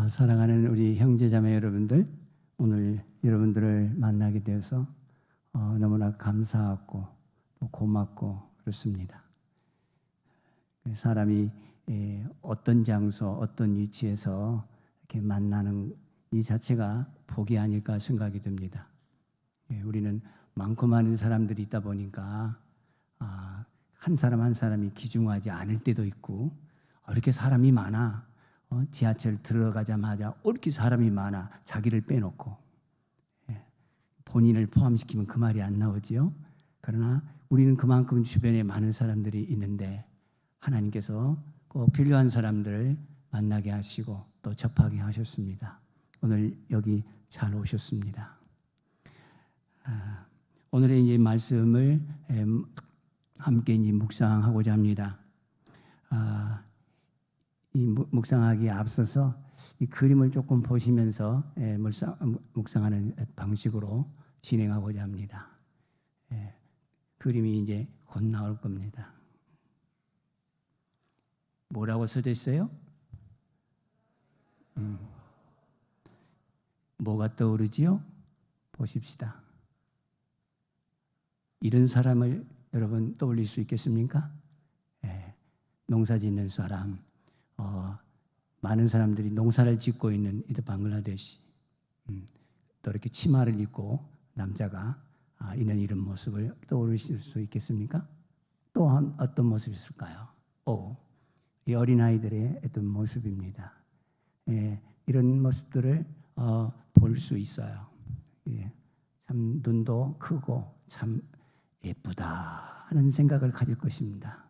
사랑하는 우리 형제자매 여러분들, 오늘 여러분들을 만나게 되어서 너무나 감사하고 또 고맙고 그렇습니다. 사람이 어떤 장소, 어떤 위치에서 이렇게 만나는 이 자체가 복이 아닐까 생각이 듭니다. 우리는 많고 많은 사람들이 있다 보니까 한 사람 한 사람이 귀중하지 않을 때도 있고, 이렇게 사람이 많아, 지하철 들어가자마자 이렇게 사람이 많아, 자기를 빼놓고 본인을 포함시키면 그 말이 안 나오지요. 그러나 우리는 그만큼 주변에 많은 사람들이 있는데 하나님께서 꼭 필요한 사람들을 만나게 하시고 또 접하게 하셨습니다. 오늘 여기 잘 오셨습니다. 오늘의 이 말씀을 함께 묵상하고자 합니다. 이 묵상하기에 앞서서 이 그림을 조금 보시면서 묵상하는 방식으로 진행하고자 합니다. 그림이 이제 곧 나올 겁니다. 뭐라고 써져 있어요? 뭐가 떠오르지요? 보십시다. 이런 사람을 여러분 떠올릴 수 있겠습니까? 농사 짓는 사람, 많은 사람들이 농사를 짓고 있는 이 방글라데시, 또 이렇게 치마를 입고 남자가 있는 이런 모습을 떠올리실 수 있겠습니까? 또한 어떤 모습이 있을까요? 이 어린아이들의 어떤 모습입니다. 이런 모습들을 볼 수 있어요. 참 눈도 크고 참 예쁘다 하는 생각을 가질 것입니다.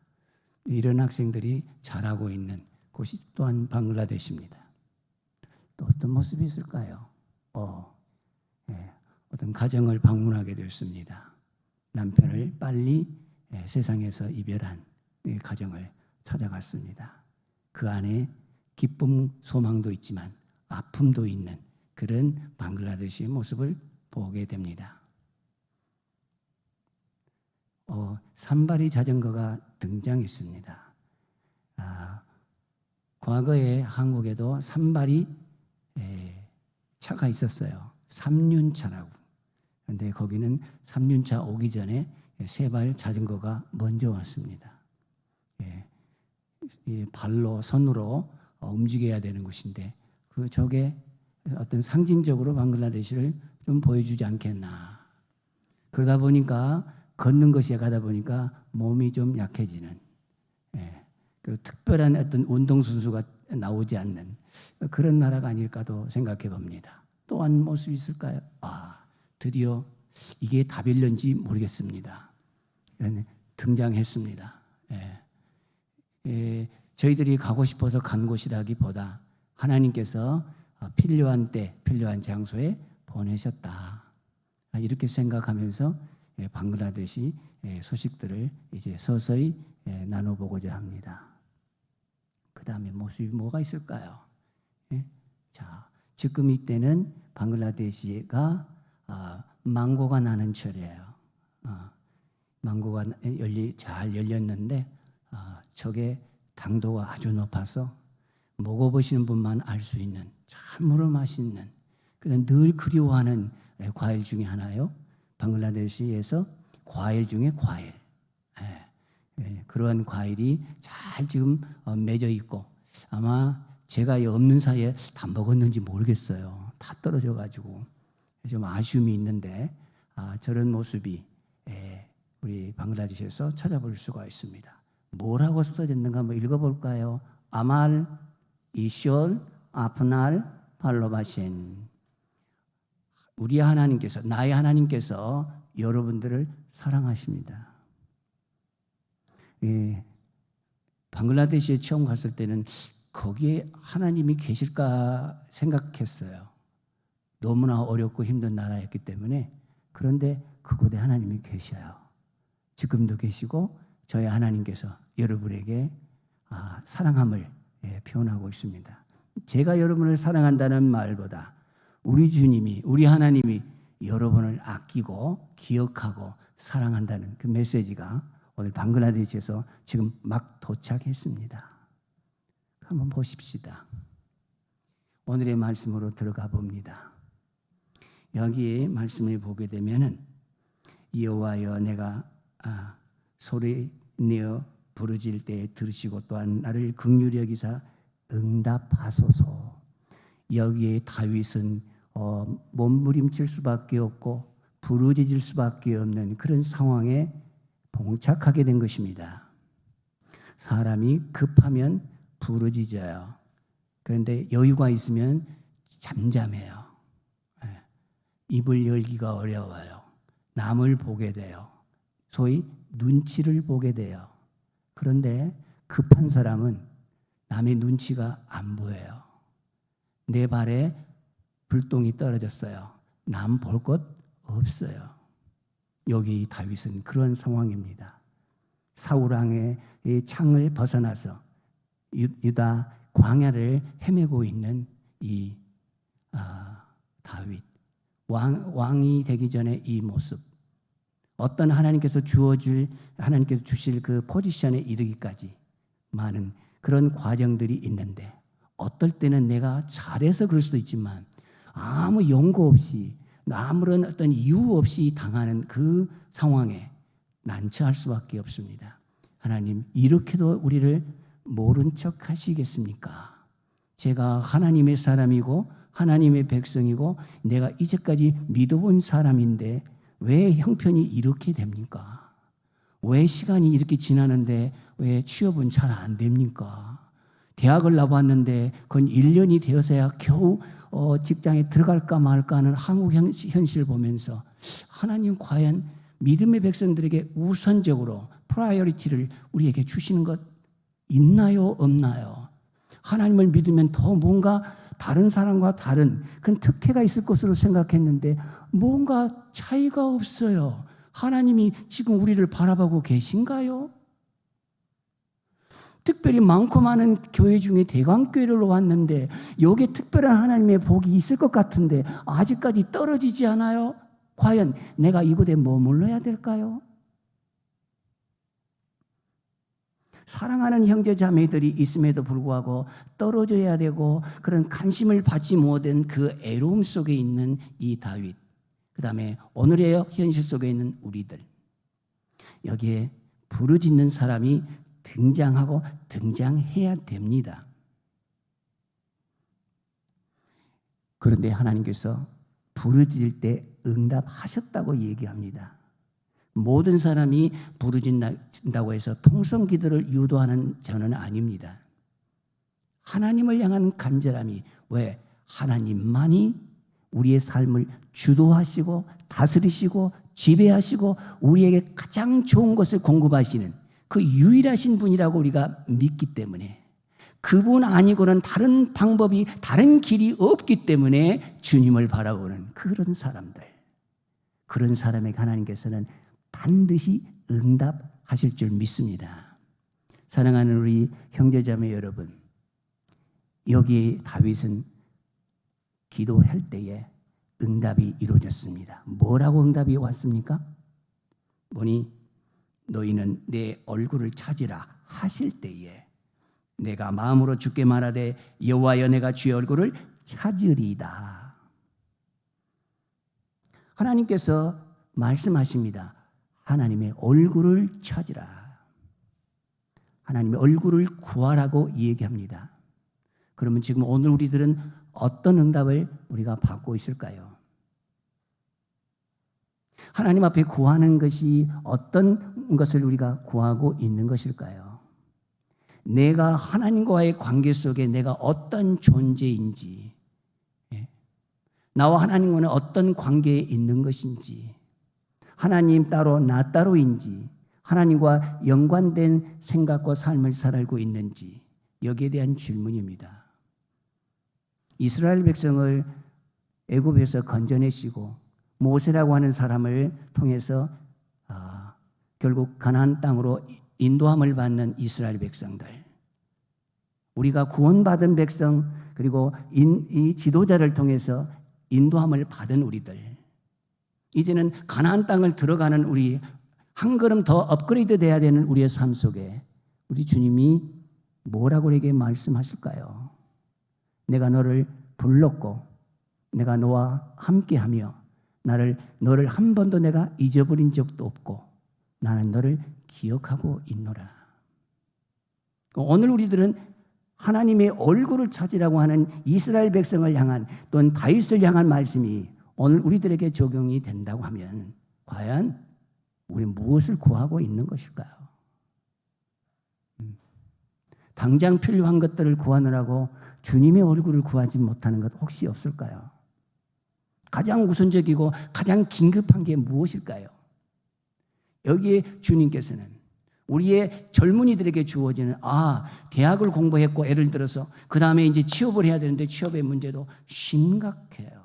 이런 학생들이 자라고 있는 곳이 또한 방글라데시입니다. 또 어떤 모습이 있을까요? 어떤 가정을 방문하게 되었습니다. 남편을 빨리 세상에서 이별한 가정을 찾아갔습니다. 그 안에 기쁨, 소망도 있지만 아픔도 있는 그런 방글라데시의 모습을 보게 됩니다. 산발이 자전거가 등장했습니다. 과거에 한국에도 산발이 차가 있었어요. 삼륜차라고. 그런데 거기는 삼륜차 오기 전에 세발 자전거가 먼저 왔습니다. 발로, 손으로 움직여야 되는 곳인데 저게 어떤 상징적으로 방글라데시를 좀 보여주지 않겠나. 그러다 보니까 걷는 것이 가다 보니까 몸이 좀 약해지는, 그 특별한 어떤 운동선수가 나오지 않는 그런 나라가 아닐까도 생각해 봅니다. 또한 모습이 있을까요? 드디어 이게 답일런지 모르겠습니다. 등장했습니다. 저희들이 가고 싶어서 간 곳이라기보다 하나님께서 필요한 때, 필요한 장소에 보내셨다. 이렇게 생각하면서 방글라데시 소식들을 이제 서서히 나눠보고자 합니다. 그 다음에 모습이 뭐가 있을까요? 자, 지금 이때는 방글라데시가 망고가 나는 철이에요. 망고가 잘 열렸는데 저게 당도가 아주 높아서 먹어보시는 분만 알 수 있는 참으로 맛있는, 그런 늘 그리워하는 과일 중에 하나요. 방글라데시에서 과일 중에 과일, 그러한 과일이 잘 지금 맺어 있고, 아마 제가 없는 사이에 다 먹었는지 모르겠어요. 다 떨어져 가지고 좀 아쉬움이 있는데 저런 모습이 우리 방글라데시에서 찾아볼 수가 있습니다. 뭐라고 써졌는가 한번 읽어볼까요? 아말, 이쇼, 아프날, 팔로바신. 우리 하나님께서, 나의 하나님께서 여러분들을 사랑하십니다. 방글라데시에 처음 갔을 때는 거기에 하나님이 계실까 생각했어요. 너무나 어렵고 힘든 나라였기 때문에. 그런데 그곳에 하나님이 계셔요. 지금도 계시고 저희 하나님께서 여러분에게 사랑함을 표현하고 있습니다. 제가 여러분을 사랑한다는 말보다 우리 주님이, 우리 하나님이 여러분을 아끼고 기억하고 사랑한다는 그 메시지가 오늘 방글라데시에서 지금 막 도착했습니다. 한번 보십시다. 오늘의 말씀으로 들어가 봅니다. 여기 말씀을 보게 되면은 여호와여 내가 소리 내어 부르짖을 때 들으시고 또한 나를 긍휼히 여기사 응답하소서. 여기에 다윗은 몸부림칠 수밖에 없고 부르짖을 수밖에 없는 그런 상황에 봉착하게 된 것입니다. 사람이 급하면 부르짖어요. 그런데 여유가 있으면 잠잠해요. 입을 열기가 어려워요. 남을 보게 돼요. 소위 눈치를 보게 돼요. 그런데 급한 사람은 남의 눈치가 안 보여요. 내 발에 불똥이 떨어졌어요. 남 볼 것 없어요. 여기 다윗은 그런 상황입니다. 사울 왕의 창을 벗어나서 유다 광야를 헤매고 있는 이 다윗. 왕이 되기 전에 이 모습. 어떤 하나님께서 주실 그 포지션에 이르기까지 많은 그런 과정들이 있는데 어떨 때는 내가 잘해서 그럴 수도 있지만 아무 연고 없이 아무런 어떤 이유 없이 당하는 그 상황에 난처할 수밖에 없습니다. 하나님 이렇게도 우리를 모른 척 하시겠습니까? 제가 하나님의 사람이고 하나님의 백성이고 내가 이제까지 믿어본 사람인데 왜 형편이 이렇게 됩니까? 왜 시간이 이렇게 지나는데 왜 취업은 잘 안 됩니까? 대학을 나왔는데 그건 1년이 되어서야 겨우 직장에 들어갈까 말까 하는 한국 현실을 보면서 하나님 과연 믿음의 백성들에게 우선적으로 프라이어리티를 우리에게 주시는 것 있나요? 없나요? 하나님을 믿으면 더 뭔가 다른 사람과 다른 그런 특혜가 있을 것으로 생각했는데 뭔가 차이가 없어요. 하나님이 지금 우리를 바라보고 계신가요? 특별히 많고 많은 교회 중에 대광교회를 왔는데 여기에 특별한 하나님의 복이 있을 것 같은데 아직까지 떨어지지 않아요? 과연 내가 이곳에 머물러야 될까요? 사랑하는 형제 자매들이 있음에도 불구하고 떨어져야 되고 그런 관심을 받지 못한 그 애로움 속에 있는 이 다윗, 그 다음에 오늘의 현실 속에 있는 우리들, 여기에 부르짖는 사람이 등장하고 등장해야 됩니다. 그런데 하나님께서 부르짖을 때 응답하셨다고 얘기합니다. 모든 사람이 부르짖는다고 해서 통성 기도를 유도하는 저는 아닙니다. 하나님을 향한 간절함이, 왜? 하나님만이 우리의 삶을 주도하시고 다스리시고 지배하시고 우리에게 가장 좋은 것을 공급하시는 그 유일하신 분이라고 우리가 믿기 때문에, 그분 아니고는 다른 방법이, 다른 길이 없기 때문에 주님을 바라보는 그런 사람들, 그런 사람에게 하나님께서는 반드시 응답하실 줄 믿습니다. 사랑하는 우리 형제자매 여러분, 여기 다윗은 기도할 때에 응답이 이루어졌습니다. 뭐라고 응답이 왔습니까? 보니 너희는 내 얼굴을 찾으라 하실 때에 내가 마음으로 주께 말하되 여호와여 내가 주의 얼굴을 찾으리이다. 하나님께서 말씀하십니다. 하나님의 얼굴을 찾으라. 하나님의 얼굴을 구하라고 얘기합니다. 그러면 지금 오늘 우리들은 어떤 응답을 우리가 받고 있을까요? 하나님 앞에 구하는 것이 어떤 것을 우리가 구하고 있는 것일까요? 내가 하나님과의 관계 속에 내가 어떤 존재인지, 나와 하나님과는 어떤 관계에 있는 것인지, 하나님 따로 나 따로인지, 하나님과 연관된 생각과 삶을 살고 있는지, 여기에 대한 질문입니다. 이스라엘 백성을 애굽에서 건져내시고 모세라고 하는 사람을 통해서 결국 가나안 땅으로 인도함을 받는 이스라엘 백성들, 우리가 구원받은 백성, 그리고 이 지도자를 통해서 인도함을 받은 우리들, 이제는 가나안 땅을 들어가는 우리, 한 걸음 더 업그레이드 돼야 되는 우리의 삶 속에 우리 주님이 뭐라고 우리에게 말씀하실까요? 내가 너를 불렀고 내가 너와 함께하며 너를 한 번도 내가 잊어버린 적도 없고 나는 너를 기억하고 있노라. 오늘 우리들은 하나님의 얼굴을 찾으라고 하는 이스라엘 백성을 향한 또는 다윗을 향한 말씀이 오늘 우리들에게 적용이 된다고 하면 과연 우리는 무엇을 구하고 있는 것일까요? 당장 필요한 것들을 구하느라고 주님의 얼굴을 구하지 못하는 것 혹시 없을까요? 가장 우선적이고 가장 긴급한 게 무엇일까요? 여기에 주님께서는 우리의 젊은이들에게 주어지는 대학을 공부했고 예를 들어서 그 다음에 이제 취업을 해야 되는데 취업의 문제도 심각해요.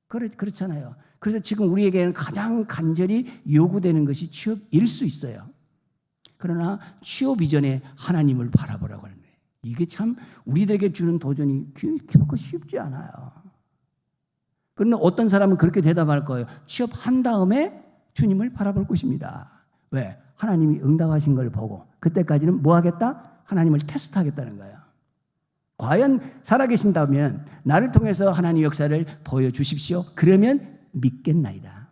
그렇잖아요. 그래서 지금 우리에게는 가장 간절히 요구되는 것이 취업일 수 있어요. 그러나 취업 이전에 하나님을 바라보라고 하는 거예요. 이게 참 우리들에게 주는 도전이 결코 쉽지 않아요. 그런데 어떤 사람은 그렇게 대답할 거예요. 취업한 다음에 주님을 바라볼 것입니다. 왜? 하나님이 응답하신 걸 보고 그때까지는 뭐 하겠다? 하나님을 테스트하겠다는 거예요. 과연 살아계신다면 나를 통해서 하나님 역사를 보여주십시오. 그러면 믿겠나이다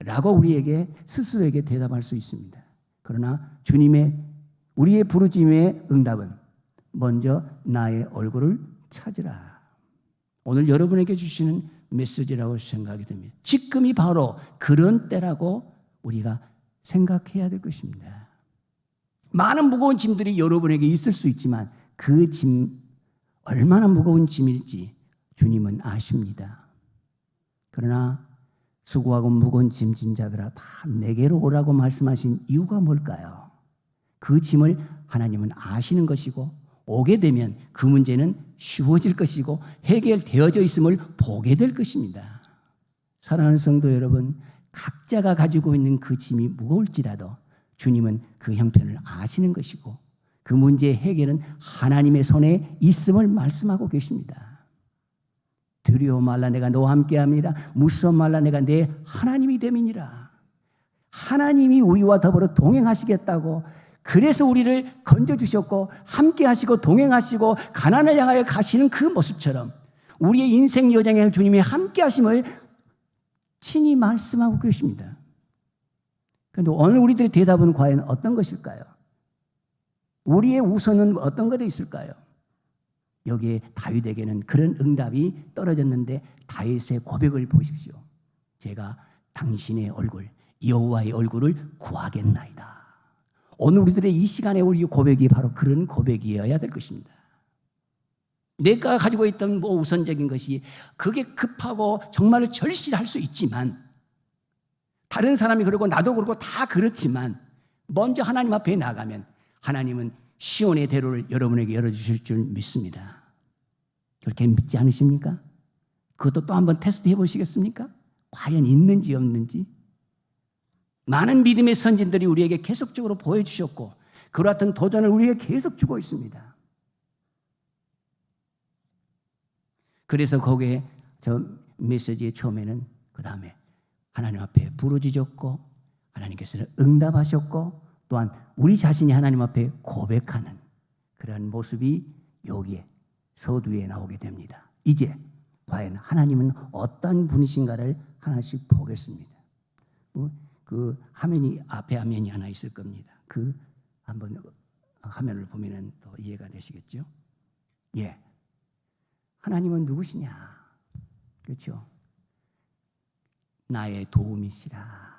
라고 우리에게 스스로에게 대답할 수 있습니다. 그러나 우리의 부르짖음의 응답은 먼저 나의 얼굴을 찾으라. 오늘 여러분에게 주시는 메시지라고 생각이 듭니다. 지금이 바로 그런 때라고 우리가 생각해야 될 것입니다. 많은 무거운 짐들이 여러분에게 있을 수 있지만 그 짐, 얼마나 무거운 짐일지 주님은 아십니다. 그러나 수고하고 무거운 짐진 자들아 다 내게로 오라고 말씀하신 이유가 뭘까요? 그 짐을 하나님은 아시는 것이고 오게 되면 그 문제는 쉬워질 것이고 해결되어져 있음을 보게 될 것입니다. 사랑하는 성도 여러분, 각자가 가지고 있는 그 짐이 무거울지라도 주님은 그 형편을 아시는 것이고 그 문제의 해결은 하나님의 손에 있음을 말씀하고 계십니다. 두려워 말라 내가 너와 함께합니다. 무서워 말라 내가 내 하나님이 됨이니라. 하나님이 우리와 더불어 동행하시겠다고 그래서 우리를 건져주셨고 함께하시고 동행하시고 가나안을 향하여 가시는 그 모습처럼 우리의 인생 여정에 주님이 함께하심을 친히 말씀하고 계십니다. 그런데 오늘 우리들의 대답은 과연 어떤 것일까요? 우리의 우선은 어떤 것이 있을까요? 여기에 다윗에게는 그런 응답이 떨어졌는데 다윗의 고백을 보십시오. 제가 당신의 얼굴, 여호와의 얼굴을 구하겠나이다. 오늘 우리들의 이 시간에 우리 고백이 바로 그런 고백이어야 될 것입니다. 내가 가지고 있던 우선적인 것이 그게 급하고 정말로 절실할 수 있지만 다른 사람이 그러고 나도 그러고 다 그렇지만 먼저 하나님 앞에 나가면 하나님은 시온의 대로를 여러분에게 열어주실 줄 믿습니다. 그렇게 믿지 않으십니까? 그것도 또 한번 테스트해 보시겠습니까? 과연 있는지 없는지. 많은 믿음의 선진들이 우리에게 계속적으로 보여주셨고 그와 같은 도전을 우리에게 계속 주고 있습니다. 그래서 거기에 저 메시지의 처음에는 그 다음에 하나님 앞에 부르짖었고 하나님께서는 응답하셨고 또한 우리 자신이 하나님 앞에 고백하는 그런 모습이 여기에 서두에 나오게 됩니다. 이제 과연 하나님은 어떤 분이신가를 하나씩 보겠습니다. 그 앞에 화면이 하나 있을 겁니다. 그 한번 화면을 보면은 더 이해가 되시겠죠? 예. 하나님은 누구시냐? 그렇죠? 나의 도움이시라.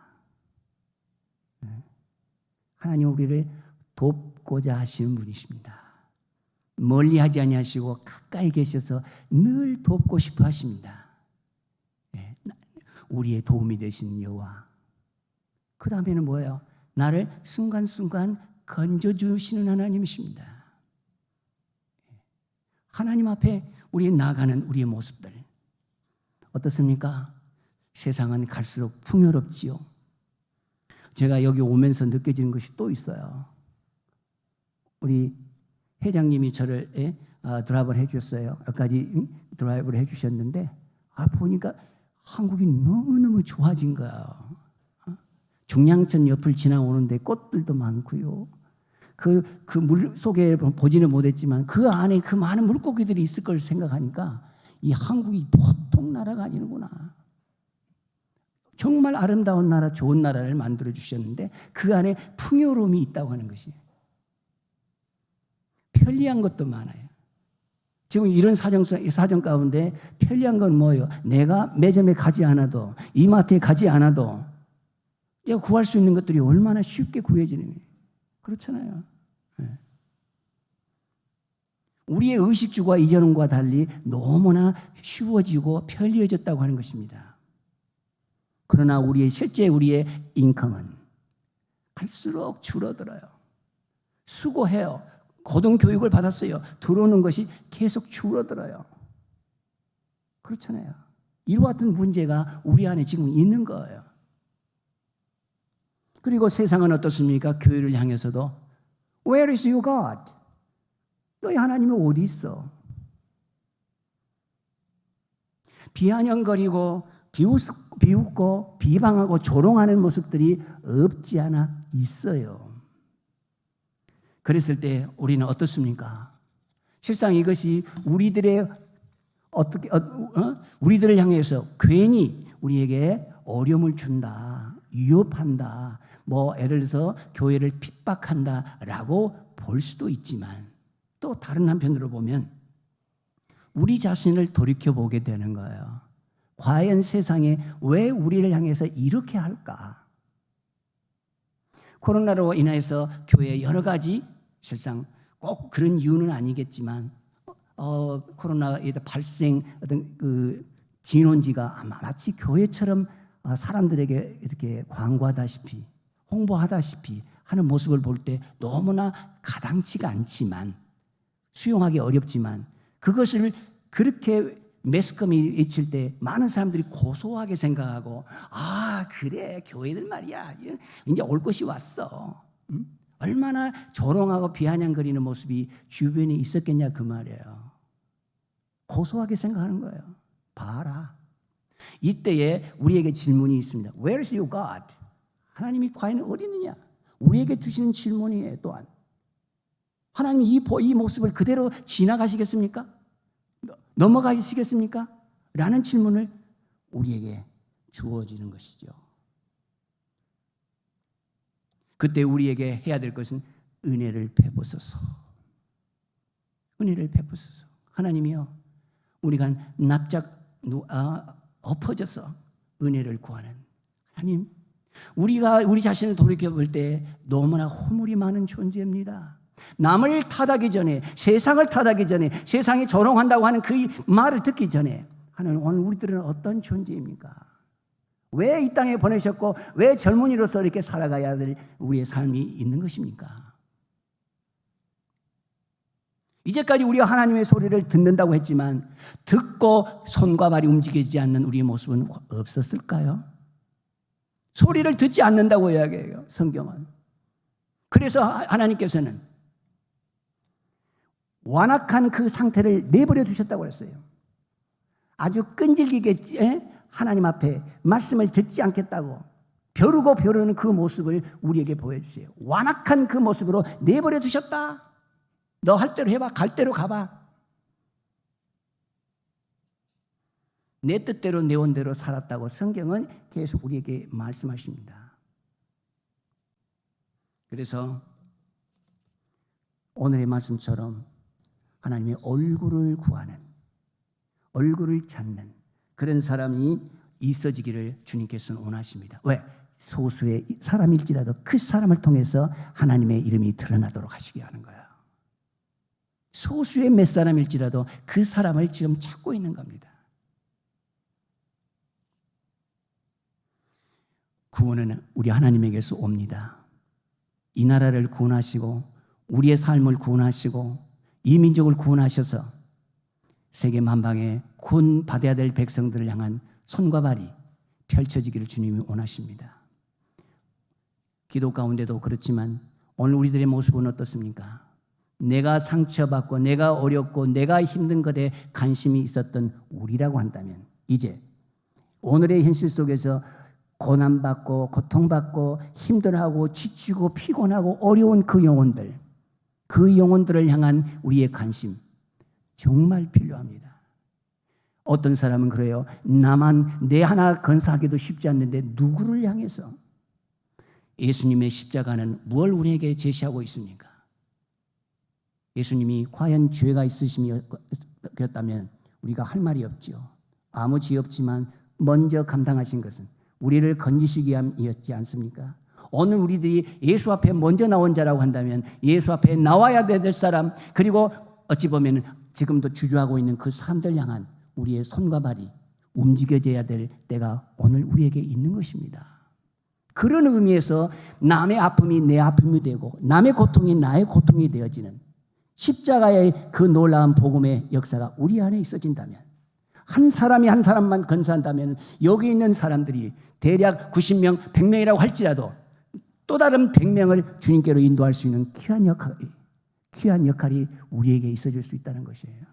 하나님은 우리를 돕고자 하시는 분이십니다. 멀리 하지 아니하시고 가까이 계셔서 늘 돕고 싶어 하십니다. 우리의 도움이 되신 여호와. 그 다음에는 뭐예요? 나를 순간순간 건져주시는 하나님이십니다. 하나님 앞에 우리 나아가는 우리의 모습들 어떻습니까? 세상은 갈수록 풍요롭지요. 제가 여기 오면서 느껴지는 것이 또 있어요. 우리 회장님이 저를 드라이브를 해주셨어요. 여기까지 드라이브를 해주셨는데 보니까 한국이 너무너무 좋아진 거야. 중량천 옆을 지나오는데 꽃들도 많고요. 그 물 속에 보지는 못했지만 그 안에 그 많은 물고기들이 있을 걸 생각하니까 이 한국이 보통 나라가 아니구나. 정말 아름다운 나라, 좋은 나라를 만들어 주셨는데 그 안에 풍요로움이 있다고 하는 것이 편리한 것도 많아요. 지금 이런 사정 가운데 편리한 건 뭐예요? 내가 매점에 가지 않아도, 이마트에 가지 않아도 내가 구할 수 있는 것들이 얼마나 쉽게 구해지는 거예요. 그렇잖아요. 네. 우리의 의식주가 이전과 달리 너무나 쉬워지고 편리해졌다고 하는 것입니다. 그러나 우리의 인컴은 갈수록 줄어들어요. 수고해요. 고등교육을 받았어요. 들어오는 것이 계속 줄어들어요. 그렇잖아요. 이와 같은 문제가 우리 안에 지금 있는 거예요. 그리고 세상은 어떻습니까? 교회를 향해서도 Where is your God? 너희 하나님이 어디 있어? 비아냥거리고 비웃고 비방하고 조롱하는 모습들이 없지 않아 있어요. 그랬을 때 우리는 어떻습니까? 실상 이것이 우리들을 향해서 괜히 우리에게 어려움을 준다, 위협한다, 예를 들어서 교회를 핍박한다라고 볼 수도 있지만 또 다른 한편으로 보면 우리 자신을 돌이켜보게 되는 거예요. 과연 세상에 왜 우리를 향해서 이렇게 할까? 코로나로 인해서 교회에 여러 가지 실상 꼭 그런 이유는 아니겠지만 코로나의 발생 어떤 그 진원지가 마치 교회처럼 사람들에게 이렇게 광고하다시피 홍보하다시피 하는 모습을 볼 때 너무나 가당치가 않지만 수용하기 어렵지만 그것을 그렇게 매스컴이 외칠 때 많은 사람들이 고소하게 생각하고 그래 교회들 말이야 이제 올 것이 왔어. 얼마나 조롱하고 비아냥거리는 모습이 주변에 있었겠냐 그 말이에요. 고소하게 생각하는 거예요. 봐라. 이때에 우리에게 질문이 있습니다. Where is your God? 하나님이 과연 어디 있느냐? 우리에게 주시는 질문이에요. 또한 하나님이 이 모습을 그대로 지나가시겠습니까? 넘어가시겠습니까? 라는 질문을 우리에게 주어지는 것이죠. 그때 우리에게 해야 될 것은 은혜를 베푸소서. 은혜를 베푸소서. 하나님이요, 우리가 엎어져서 은혜를 구하는 하나님, 우리가 우리 자신을 돌이켜볼 때 너무나 허물이 많은 존재입니다. 남을 탓하기 전에, 세상을 탓하기 전에, 세상이 조롱한다고 하는 그 말을 듣기 전에 하나님, 오늘 우리들은 어떤 존재입니까? 왜 이 땅에 보내셨고 왜 젊은이로서 이렇게 살아가야 될 우리의 삶이 있는 것입니까? 이제까지 우리가 하나님의 소리를 듣는다고 했지만 듣고 손과 발이 움직이지 않는 우리의 모습은 없었을까요? 소리를 듣지 않는다고 이야기해요, 성경은. 그래서 하나님께서는 완악한 그 상태를 내버려 두셨다고 했어요. 아주 끈질기게 하나님 앞에 말씀을 듣지 않겠다고 벼르는 그 모습을 우리에게 보여주세요. 완악한 그 모습으로 내버려 두셨다. 너 할 대로 해봐. 갈 대로 가봐. 내 뜻대로 내 원대로 살았다고 성경은 계속 우리에게 말씀하십니다. 그래서 오늘의 말씀처럼 하나님의 얼굴을 구하는, 얼굴을 찾는 그런 사람이 있어지기를 주님께서는 원하십니다. 왜? 소수의 사람일지라도 그 사람을 통해서 하나님의 이름이 드러나도록 하시게 하는 거예요. 소수의 몇 사람일지라도 그 사람을 지금 찾고 있는 겁니다. 구원은 우리 하나님에게서 옵니다. 이 나라를 구원하시고 우리의 삶을 구원하시고 이 민족을 구원하셔서 세계 만방에 구원받아야 될 백성들을 향한 손과 발이 펼쳐지기를 주님이 원하십니다. 기도 가운데도 그렇지만 오늘 우리들의 모습은 어떻습니까? 내가 상처받고 내가 어렵고 내가 힘든 것에 관심이 있었던 우리라고 한다면 이제 오늘의 현실 속에서 고난받고 고통받고 힘들어하고 지치고 피곤하고 어려운 그 영혼들, 그 영혼들을 향한 우리의 관심 정말 필요합니다. 어떤 사람은 그래요. 나만 내 하나 건사하기도 쉽지 않는데 누구를 향해서? 예수님의 십자가는 무엇을 우리에게 제시하고 있습니까? 예수님이 과연 죄가 있으심이었다면 우리가 할 말이 없지요. 아무 죄 없지만 먼저 감당하신 것은 우리를 건지시기 위함이었지 않습니까? 오늘 우리들이 예수 앞에 먼저 나온 자라고 한다면 예수 앞에 나와야 될 사람, 그리고 어찌 보면 지금도 주저하고 있는 그 사람들 향한 우리의 손과 발이 움직여져야 될 때가 오늘 우리에게 있는 것입니다. 그런 의미에서 남의 아픔이 내 아픔이 되고 남의 고통이 나의 고통이 되어지는 십자가의 그 놀라운 복음의 역사가 우리 안에 있어진다면, 한 사람이 한 사람만 건사한다면 여기 있는 사람들이 대략 90명, 100명이라고 할지라도 또 다른 100명을 주님께로 인도할 수 있는 귀한 역할이 우리에게 있어질 수 있다는 것이에요.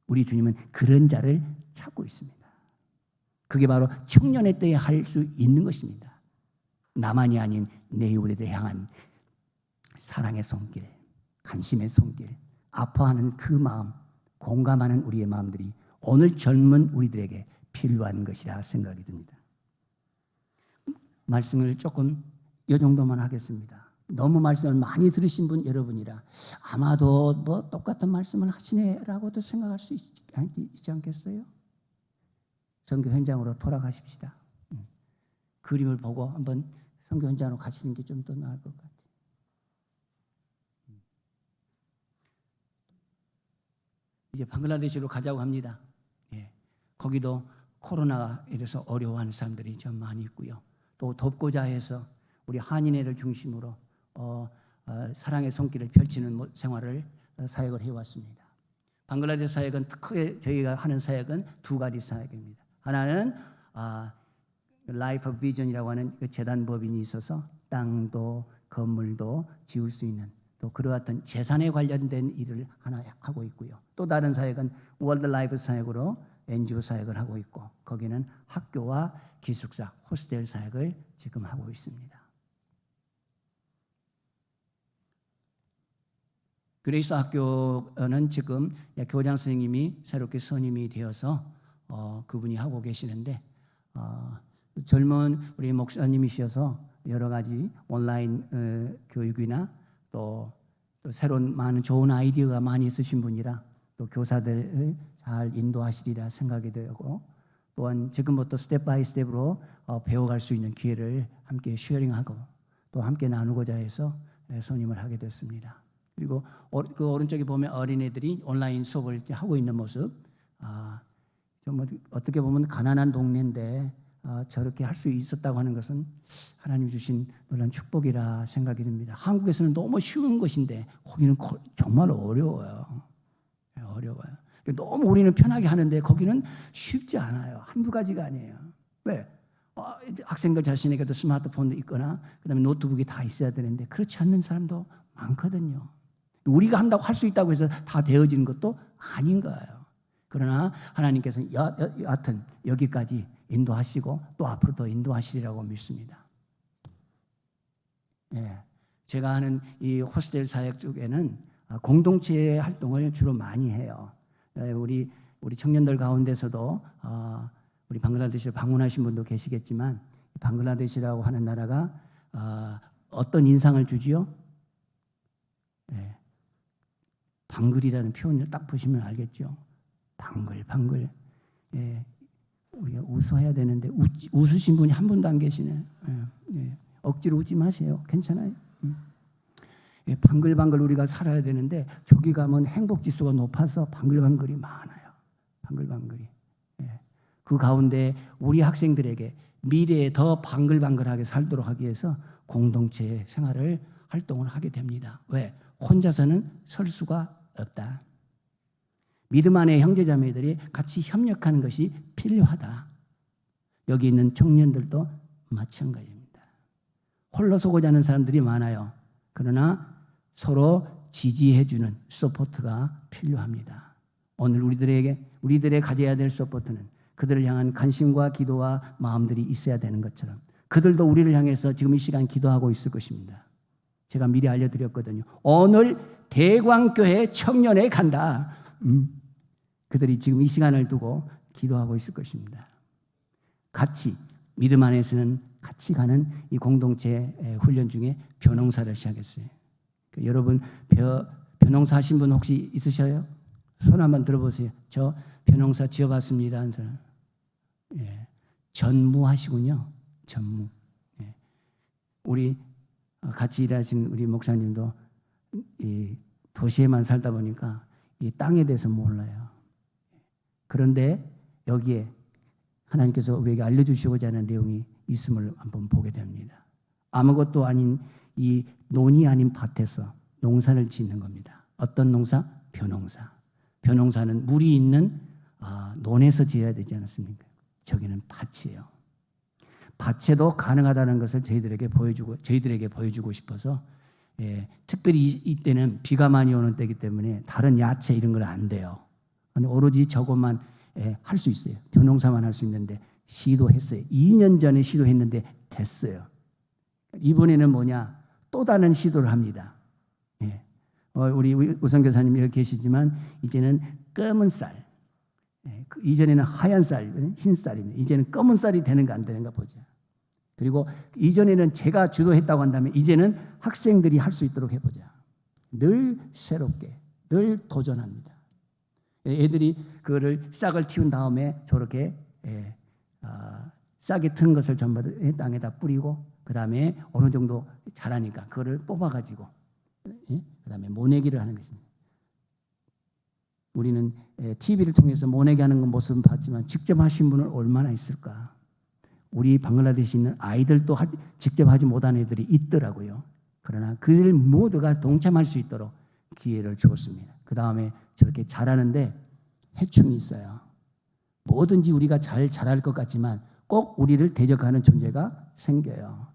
우리 주님은 그런 자를 찾고 있습니다. 그게 바로 청년의 때에 할 수 있는 것입니다. 나만이 아닌 내 이웃에 향한 사랑의 손길, 관심의 손길, 아파하는 그 마음, 공감하는 우리의 마음들이 오늘 젊은 우리들에게 필요한 것이라 생각이 듭니다. 말씀을 조금 이 정도만 하겠습니다. 너무 말씀을 많이 들으신 분 여러분이라 아마도 뭐 똑같은 말씀을 하시네라고도 생각할 수 있지 않겠어요? 선교 현장으로 돌아가십시다. 그림을 보고 한번 선교 현장으로 가시는 게 좀 더 나을 것 같아요. 이제 방글라데시로 가자고 합니다. 예. 거기도 코로나가 이래서 어려워하는 사람들이 좀 많이 있고요. 또 돕고자 해서 우리 한인회를 중심으로 사랑의 손길을 펼치는 생활을 사역을 해왔습니다. 방글라데시 사역은 크게 저희가 하는 사역은 두 가지 사역입니다. 하나는 라이프 비전이라고 하는 그 재단법인이 있어서 땅도 건물도 지을 수 있는 또 그러한 재산에 관련된 일을 하나 하고 있고요. 또 다른 사역은 월드 라이프 사역으로 NGO 사역을 하고 있고 거기는 학교와 기숙사, 호스텔 사역을 지금 하고 있습니다. 그레이스 학교는 지금 교장 선생님이 새롭게 선임이 되어서 그분이 하고 계시는데 젊은 우리 목사님이셔서 여러 가지 온라인 교육이나 또 새로운 많은 좋은 아이디어가 많이 있으신 분이라 또 교사들을 잘 인도하시리라 생각이 되고 또한 지금부터 스텝 바이 스텝으로 배워갈 수 있는 기회를 함께 쉐어링하고 또 함께 나누고자 해서 선임을 하게 됐습니다. 그리고 그 오른쪽에 보면 어린애들이 온라인 수업을 하고 있는 모습, 좀 어떻게 보면 가난한 동네인데 저렇게 할 수 있었다고 하는 것은 하나님 주신 놀라운 축복이라 생각이 듭니다. 한국에서는 너무 쉬운 것인데 거기는 정말 어려워요. 어려워요. 너무 우리는 편하게 하는데 거기는 쉽지 않아요. 한두 가지가 아니에요. 왜? 학생들 자신에게도 스마트폰도 있거나 그다음에 노트북이 다 있어야 되는데 그렇지 않는 사람도 많거든요. 우리가 한다고 할 수 있다고 해서 다 되어지는 것도 아닌 거예요. 그러나 하나님께서는 여하튼 여기까지 인도하시고 또 앞으로 더 인도하시리라고 믿습니다. 예, 제가 하는 이 호스텔 사역 쪽에는 공동체 활동을 주로 많이 해요. 우리 청년들 가운데서도 우리 방글라데시를 방문하신 분도 계시겠지만 방글라데시라고 하는 나라가 어떤 인상을 주지요? 예, 방글이라는 표현을 딱 보시면 알겠죠. 방글. 예, 우리가 웃어야 되는데 웃으신 분이 한 분도 안 계시네. 예, 억지로 웃지 마세요. 괜찮아요. 예, 방글방글 우리가 살아야 되는데 저기 가면 행복지수가 높아서 방글방글이 많아요. 방글방글이. 예, 그 가운데 우리 학생들에게 미래에 더 방글방글하게 살도록 하기 위해서 공동체 생활을 활동을 하게 됩니다. 왜? 혼자서는 설 수가 없다. 믿음 안의 형제자매들이 같이 협력하는 것이 필요하다. 여기 있는 청년들도 마찬가지입니다. 홀로 서고자 하는 사람들이 많아요. 그러나 서로 지지해주는 서포트가 필요합니다. 오늘 우리들의 가져야 될 서포트는 그들을 향한 관심과 기도와 마음들이 있어야 되는 것처럼 그들도 우리를 향해서 지금 이 시간 기도하고 있을 것입니다. 제가 미리 알려드렸거든요. 오늘 대광교회 청년회 간다. 그들이 지금 이 시간을 두고 기도하고 있을 것입니다. 같이 믿음 안에서는 같이 가는 이 공동체 훈련 중에 벼농사를 시작했어요. 여러분 벼농사 하신 분 혹시 있으셔요? 손 한번 들어보세요. 저 벼농사 지어봤습니다 한 사람. 예. 전무하시군요. 전무. 예. 우리 같이 일하신 우리 목사님도 이 도시에만 살다 보니까 이 땅에 대해서 몰라요. 그런데 여기에 하나님께서 우리에게 알려주시고자 하는 내용이 있음을 한번 보게 됩니다. 아무것도 아닌 이 논이 아닌 밭에서 농사를 짓는 겁니다. 어떤 농사? 벼농사. 벼농사는 물이 있는 논에서 지어야 되지 않습니까? 저기는 밭이에요. 밭에도 가능하다는 것을 저희들에게 보여주고 싶어서 특별히 이때는 비가 많이 오는 때이기 때문에 다른 야채 이런 걸 안 돼요. 오로지 저것만 할 수 있어요. 벼농사만 할 수 있는데 시도했어요. 2년 전에 시도했는데 됐어요. 이번에는 뭐냐? 또 다른 시도를 합니다. 우리 우선 교사님이 여기 계시지만 이제는 검은 쌀, 이전에는 하얀 쌀, 흰 쌀이네. 이제는 검은 쌀이 되는가 안 되는가 보자. 그리고 이전에는 제가 주도했다고 한다면 이제는 학생들이 할 수 있도록 해보자. 늘 새롭게, 늘 도전합니다. 애들이 그거를 싹을 틔운 다음에 저렇게 싹이 튼 것을 전부 땅에다 뿌리고 그 다음에 어느 정도 자라니까 그거를 뽑아가지고 그 다음에 모내기를 하는 것입니다. 우리는 TV를 통해서 모내기 하는 모습은 봤지만 직접 하신 분은 얼마나 있을까. 우리 방글라데시에 있는 아이들도 직접 하지 못한 애들이 있더라고요. 그러나 그들 모두가 동참할 수 있도록 기회를 주었습니다. 그 다음에 저렇게 자라는데 해충이 있어요. 뭐든지 우리가 잘 자랄 것 같지만 꼭 우리를 대적하는 존재가 생겨요.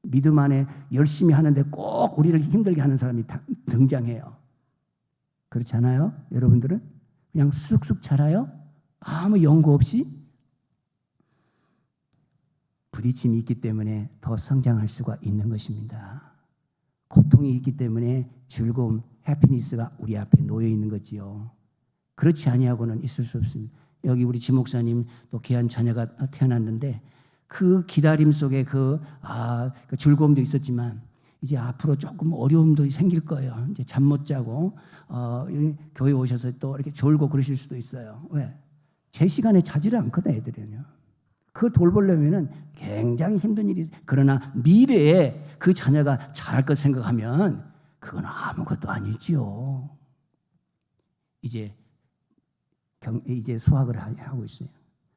믿음 안에 열심히 하는데 꼭 우리를 힘들게 하는 사람이 등장해요. 그렇지 않아요? 여러분들은 그냥 쑥쑥 자라요? 아무 연구 없이? 부딪힘이 있기 때문에 더 성장할 수가 있는 것입니다. 고통이 있기 때문에 즐거움, 해피니스가 우리 앞에 놓여 있는 거지요. 그렇지 아니하고는 있을 수 없습니다. 여기 우리 지 목사님 또 귀한 자녀가 태어났는데 그 기다림 속에 그 즐거움도 있었지만 이제 앞으로 조금 어려움도 생길 거예요. 이제 잠 못 자고 교회 오셔서 또 이렇게 졸고 그러실 수도 있어요. 왜? 제 시간에 자지를 않거든 애들은요. 그걸 돌보려면은 굉장히 힘든 일이 있어요. 그러나 미래에 그 자녀가 잘할 것 생각하면 그건 아무것도 아니지요. 이제 수학을 하고 있어요.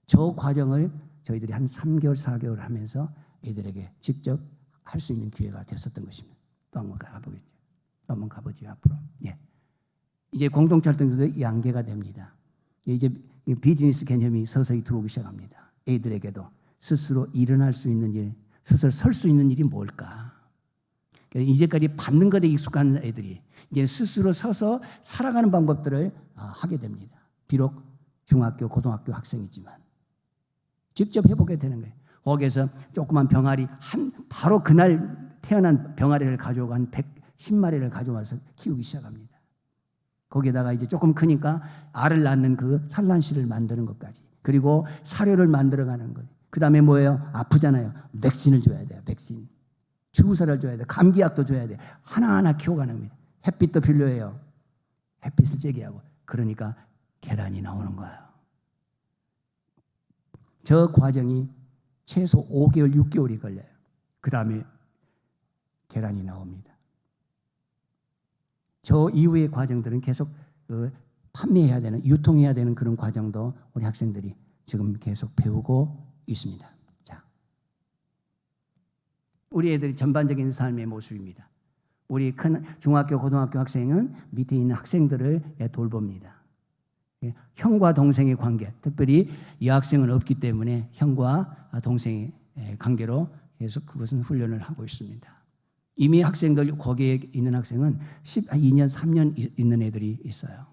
저 과정을 저희들이 한 3개월, 4개월 하면서 애들에게 직접 할 수 있는 기회가 됐었던 것입니다. 또 한번 가보겠죠. 또 한번 가보죠, 앞으로. 예. 이제 공동체 활동도 양계가 됩니다. 이제 비즈니스 개념이 서서히 들어오기 시작합니다. 애들에게도 스스로 일어날 수 있는 일, 스스로 설 수 있는 일이 뭘까? 이제까지 받는 것에 익숙한 애들이 이제 스스로 서서 살아가는 방법들을 하게 됩니다. 비록 중학교, 고등학교 학생이지만 직접 해보게 되는 거예요. 거기에서 조그만 병아리 바로 그날 태어난 병아리를 가져오고 한 110마리를 가져와서 키우기 시작합니다. 거기에다가 이제 조금 크니까 알을 낳는 그 산란실을 만드는 것까지, 그리고 사료를 만들어가는 것. 그 다음에 뭐예요? 아프잖아요. 백신을 줘야 돼요. 백신. 주사를 줘야 돼요. 감기약도 줘야 돼요. 하나하나 키워가는 겁니다. 햇빛도 필요해요. 햇빛을 쬐게 하고. 그러니까 계란이 나오는 거예요. 저 과정이 최소 5개월, 6개월이 걸려요. 그 다음에 계란이 나옵니다. 저 이후의 과정들은 계속 판매해야 되는, 유통해야 되는 그런 과정도 우리 학생들이 지금 계속 배우고 있습니다. 자, 우리 애들이 전반적인 삶의 모습입니다. 우리 큰 중학교, 고등학교 학생은 밑에 있는 학생들을 돌봅니다. 형과 동생의 관계, 특별히 여학생은 없기 때문에 형과 동생의 관계로 계속 그것은 훈련을 하고 있습니다. 이미 학생들, 거기에 있는 학생은 2년, 3년 있는 애들이 있어요.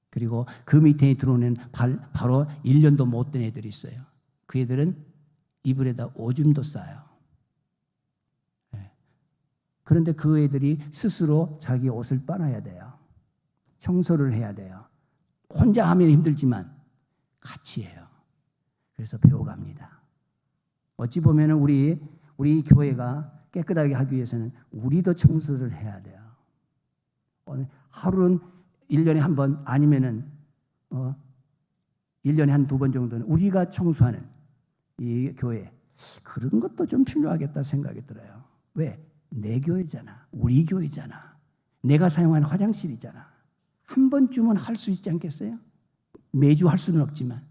그리고 그 밑에 들어오는 바로 1년도 못 된 애들이 있어요. 그 애들은 이불에다 오줌도 싸요. 그런데 그 애들이 스스로 자기 옷을 빨아야 돼요. 청소를 해야 돼요. 혼자 하면 힘들지만 같이 해요. 그래서 배워갑니다. 어찌 보면 우리 교회가 깨끗하게 하기 위해서는 우리도 청소를 해야 돼요. 하루는 1년에 한 번 아니면은 1년에 한 2번 정도는 우리가 청소하는 이 교회, 그런 것도 좀 필요하겠다 생각이 들어요. 왜? 내 교회잖아. 우리 교회잖아. 내가 사용하는 화장실이잖아. 한 번쯤은 할 수 있지 않겠어요? 매주 할 수는 없지만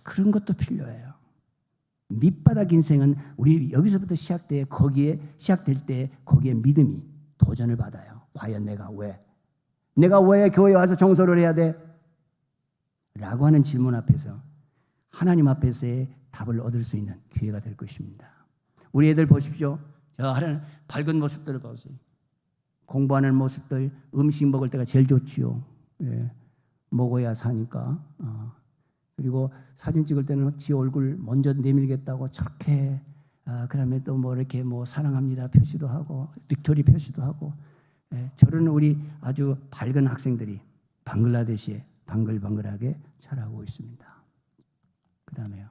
그런 것도 필요해요. 밑바닥 인생은 우리 여기서부터 거기에 시작될 때 거기에 믿음이 도전을 받아요. 과연 내가 왜 교회에 와서 청소를 해야 돼? 라고 하는 질문 앞에서 하나님 앞에서의 답을 얻을 수 있는 기회가 될 것입니다. 우리 애들 보십시오. 저 하는 밝은 모습들을 보세요. 공부하는 모습들, 음식 먹을 때가 제일 좋지요. 예, 먹어야 사니까. 그리고 사진 찍을 때는 지 얼굴 먼저 내밀겠다고 저렇게, 그다음에 또 뭐 이렇게 뭐 사랑합니다 표시도 하고 빅토리 표시도 하고. 예, 저런 우리 아주 밝은 학생들이 방글라데시에 방글방글하게 자라고 있습니다. 그다음에요.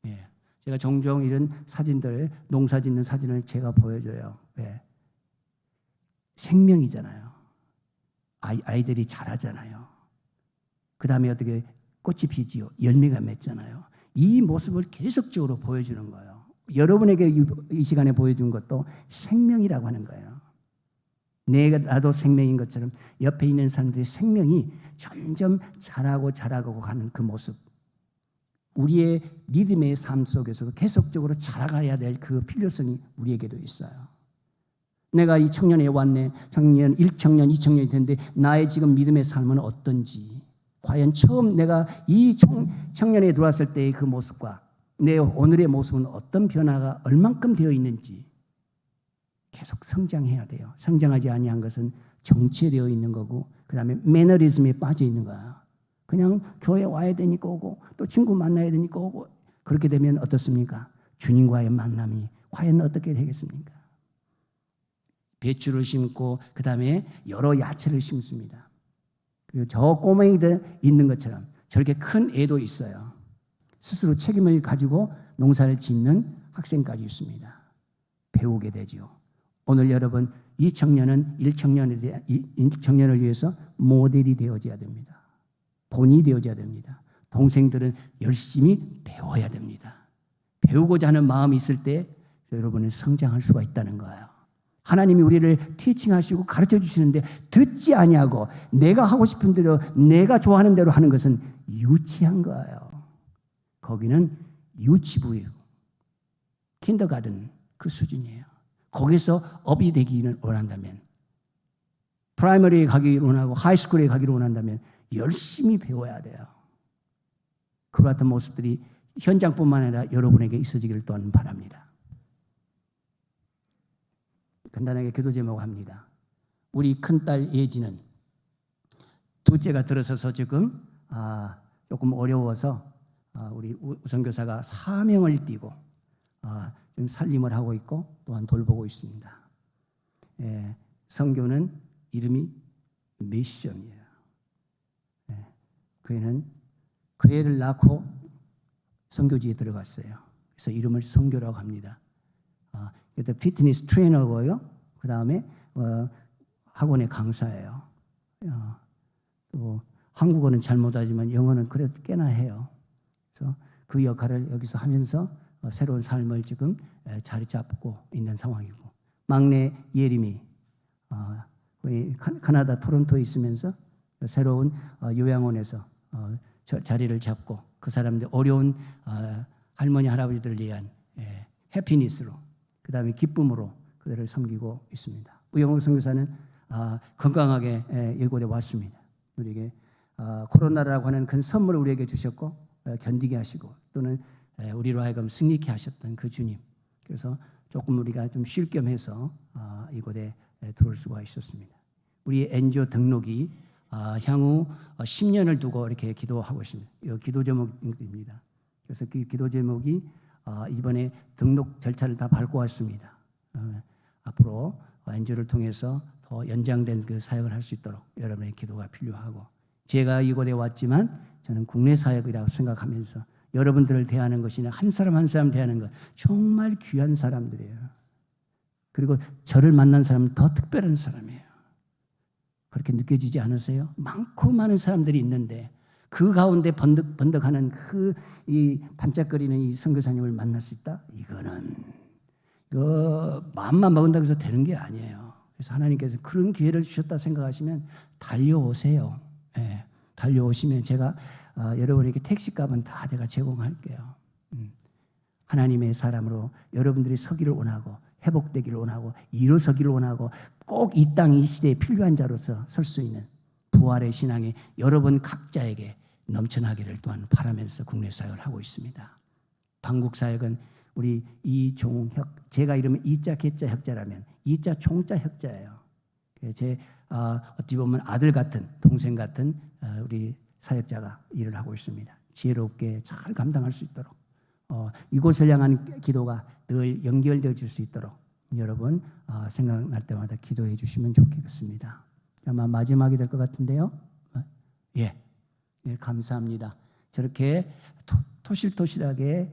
예, 제가 종종 이런 사진들, 농사 짓는 사진을 제가 보여줘요. 예. 생명이잖아요. 아이들이 자라잖아요. 그다음에 어떻게 꽃이 피지요. 열매가 맺잖아요. 이 모습을 계속적으로 보여주는 거예요. 여러분에게 이 시간에 보여준 것도 생명이라고 하는 거예요. 나도 생명인 것처럼 옆에 있는 사람들의 생명이 점점 자라고 가는 그 모습. 우리의 믿음의 삶 속에서도 계속적으로 자라가야 될 그 필요성이 우리에게도 있어요. 내가 이 청년에 왔네. 청년, 1청년, 2청년이 됐는데 나의 지금 믿음의 삶은 어떤지, 과연 처음 내가 이 청년에 들어왔을 때의 그 모습과 내 오늘의 모습은 어떤 변화가 얼만큼 되어 있는지 계속 성장해야 돼요. 성장하지 아니한 것은 정체되어 있는 거고, 그 다음에 매너리즘에 빠져 있는 거야. 그냥 교회 와야 되니까 오고 또 친구 만나야 되니까 오고, 그렇게 되면 어떻습니까? 주님과의 만남이 과연 어떻게 되겠습니까? 배추를 심고 그 다음에 여러 야채를 심습니다. 그리고 저 꼬맹이들 있는 것처럼 저렇게 큰 애도 있어요. 스스로 책임을 가지고 농사를 짓는 학생까지 있습니다. 배우게 되죠. 오늘 여러분, 이 청년은 1청년을 위해서 모델이 되어져야 됩니다. 본이 되어져야 됩니다. 동생들은 열심히 배워야 됩니다. 배우고자 하는 마음이 있을 때 여러분은 성장할 수가 있다는 거예요. 하나님이 우리를 티칭하시고 가르쳐 주시는데 듣지 아니하고 내가 하고 싶은 대로, 내가 좋아하는 대로 하는 것은 유치한 거예요. 거기는 유치부예요. 킨더가든 그 수준이에요. 거기서 업이 되기를 원한다면, 프라이머리에 가기를 원하고 하이스쿨에 가기를 원한다면 열심히 배워야 돼요. 그와 같은 모습들이 현장뿐만 아니라 여러분에게 있어지기를 또한 바랍니다. 간단하게 기도 제목 합니다. 우리 큰딸 예지는 둘째가 들어서서 지금 조금 어려워서 우리 우선교사가 사명을 띠고 지금 살림을 하고 있고 또한 돌보고 있습니다. 선교는 이름이 미션이에요. 그 애를 낳고 선교지에 들어갔어요. 그래서 이름을 선교라고 합니다. 일단 피트니스 트레이너고요. 그 다음에 학원의 강사예요. 또 한국어는 잘 못하지만 영어는 그래도 꽤나 해요. 그래서 그 역할을 여기서 하면서 새로운 삶을 지금 자리 잡고 있는 상황이고, 막내 예림이 캐나다 토론토에 있으면서 새로운 요양원에서 자리를 잡고 그 사람들 어려운 할머니 할아버지들을 위한 해피니스로, 그 다음에 기쁨으로 그들을 섬기고 있습니다. 우영욱 선교사는 건강하게 이곳에 왔습니다. 우리에게 코로나라고 하는 큰 선물을 우리에게 주셨고 견디게 하시고 또는 우리로 하여금 승리케 하셨던 그 주님. 그래서 조금 우리가 좀 쉴 겸 해서 이곳에 들어올 수가 있었습니다. 우리 NGO 등록이 향후 10년을 두고 이렇게 기도하고 있습니다. 이 기도 제목입니다. 그래서 그 기도 제목이 이번에 등록 절차를 다 밟고 왔습니다. 앞으로 NGO를 통해서 더 연장된 그 사역을 할 수 있도록 여러분의 기도가 필요하고, 제가 이곳에 왔지만 저는 국내 사역이라고 생각하면서 여러분들을 대하는 것이 한 사람 한 사람 대하는 것 정말 귀한 사람들이에요. 그리고 저를 만난 사람은 더 특별한 사람이에요. 그렇게 느껴지지 않으세요? 많고 많은 사람들이 있는데 그 가운데 번득번득하는 이 반짝거리는 이 선교사님을 만날 수 있다? 이거는 마음만 먹은다고 해서 되는 게 아니에요. 그래서 하나님께서 그런 기회를 주셨다 생각하시면 달려오세요. 네, 달려오시면 제가 여러분에게 택시값은 다 제가 제공할게요. 하나님의 사람으로 여러분들이 서기를 원하고 회복되기를 원하고 일어서기를 원하고 꼭 이 땅 이 시대에 필요한 자로서 설 수 있는 부활의 신앙이 여러분 각자에게 넘쳐나기를 또한 바라면서 국내 사역을 하고 있습니다. 방국 사역은 우리 이종혁, 제가 이름은 이자 개자 혁자라면 이자 총자 혁자예요. 제 어찌 보면 아들 같은 동생 같은 우리 사역자가 일을 하고 있습니다. 지혜롭게 잘 감당할 수 있도록 이곳을 향한 기도가 늘 연결되어 줄 수 있도록 여러분 생각날 때마다 기도해 주시면 좋겠습니다. 아마 마지막이 될 것 같은데요. 예, 감사합니다. 저렇게 토실토실하게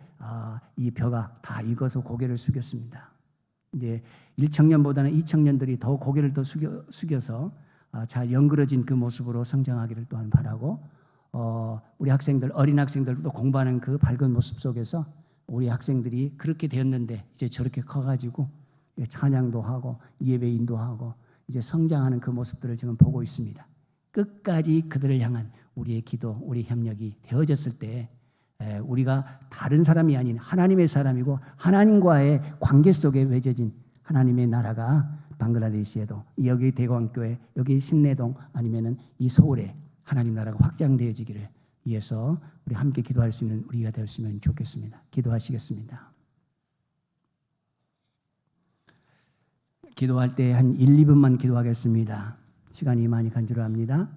이 벼가 다 익어서 고개를 숙였습니다. 이제 1청년보다는 2청년들이 더 고개를 더 숙여서 잘 연그러진 그 모습으로 성장하기를 또한 바라고, 우리 학생들, 어린 학생들도 공부하는 그 밝은 모습 속에서 우리 학생들이 그렇게 되었는데 이제 저렇게 커가지고 찬양도 하고 예배인도 하고 이제 성장하는 그 모습들을 지금 보고 있습니다. 끝까지 그들을 향한 우리의 기도, 우리 협력이 되어졌을 때 우리가 다른 사람이 아닌 하나님의 사람이고 하나님과의 관계 속에 맺어진 하나님의 나라가 방글라데시에도, 여기 대광교회, 여기 신내동 아니면은 이 서울에 하나님 나라가 확장되어지기를 위해서 우리 함께 기도할 수 있는 우리가 되었으면 좋겠습니다. 기도하시겠습니다. 기도할 때 한 1, 2분만 기도하겠습니다. 시간이 많이 간절합니다.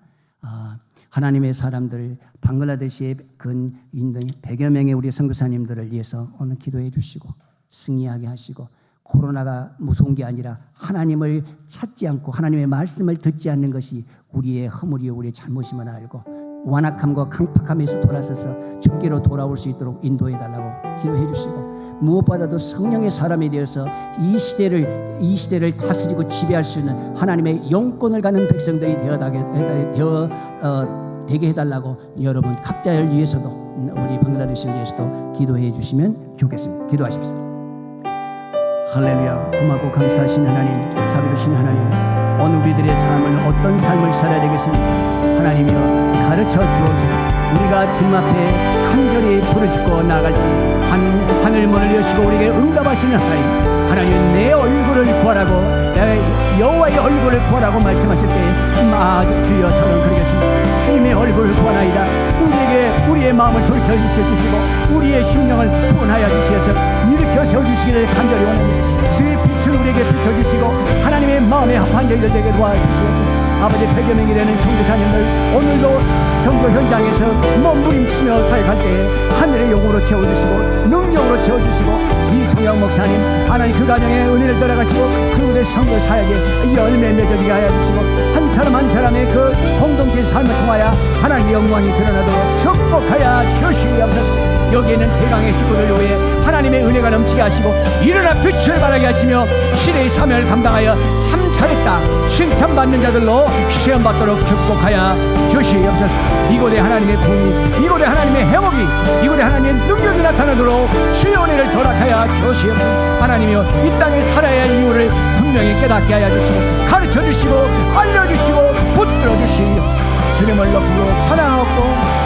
하나님의 사람들, 방글라데시에 근 있는 100여 명의 우리 선교사님들을 위해서 오늘 기도해 주시고 승리하게 하시고, 코로나가 무서운 게 아니라 하나님을 찾지 않고 하나님의 말씀을 듣지 않는 것이 우리의 허물이요 우리의 잘못임을 알고 완악함과 강팍함에서 돌아서서 주께로 돌아올 수 있도록 인도해 달라고 기도해 주시고, 무엇보다도 성령의 사람이 되어서 이 시대를 다스리고 지배할 수 있는 하나님의 영권을 가는 백성들이 되게 해달라고 여러분 각자를 위해서도 우리 방글라데시를 위해서도 기도해 주시면 좋겠습니다. 기도하십시다. 할렐루야. 고맙고 감사하신 하나님, 자비로우신 하나님, 오늘 우리들의 삶을 어떤 삶을 살아야 되겠습니까? 하나님이여 가르쳐 주옵소서. 우리가 주님 앞에 간절히 부르짖고 나아갈 때 하늘문을 여시고 우리에게 응답하시는 하나님, 내 얼굴을 구하라고, 내 여호와의 얼굴을 구하라고 말씀하실 때 주여 저는 그러겠습니다. 주님의 얼굴을 구하나이다. 우리의 마음을 돌이켜 주시고 우리의 심령을 구원하여 주시어서 일으켜 세워주시기를 간절히 원합니다. 주의 빛을 우리에게 비춰주시고 하나님의 마음에 합한 저희들 되게 도와주시옵소서. 아버지 100여 명이 되는 선교사님들 오늘도 선교 현장에서 몸부림치며 사역할 때 하늘의 영으로 채워주시고 능력으로 채워주시고, 이종혁 목사님 하나님 그 가정에 은혜를 들어가시고 그분의 선교 사역에 열매 맺어지게 하여 주시고, 한 사람 한 사람의 그 공동체 삶을 통하여 하나님의 영광이 드러나도록 축복하여 주시옵소서. 여기에는 대강의 식구들 위해 하나님의 은혜가 넘치게 하시고 일어나 빛을 발하게 하시며 시대의 사명을 감당하여 참 잘했다 칭찬받는 자들로 시험받도록 축복하여 주시옵소서. 이곳에 하나님의 공의, 이곳에 하나님의 회복이, 이곳에 하나님의 능력이 나타나도록 주의 은혜를 허락하여 주시옵소서. 하나님이여 이 땅에 살아야 할 이유를 분명히 깨닫게 하여 주시고 가르쳐 주시고 알려주시고 붙들어 주시옵소서. 주님을 높이고 사랑하고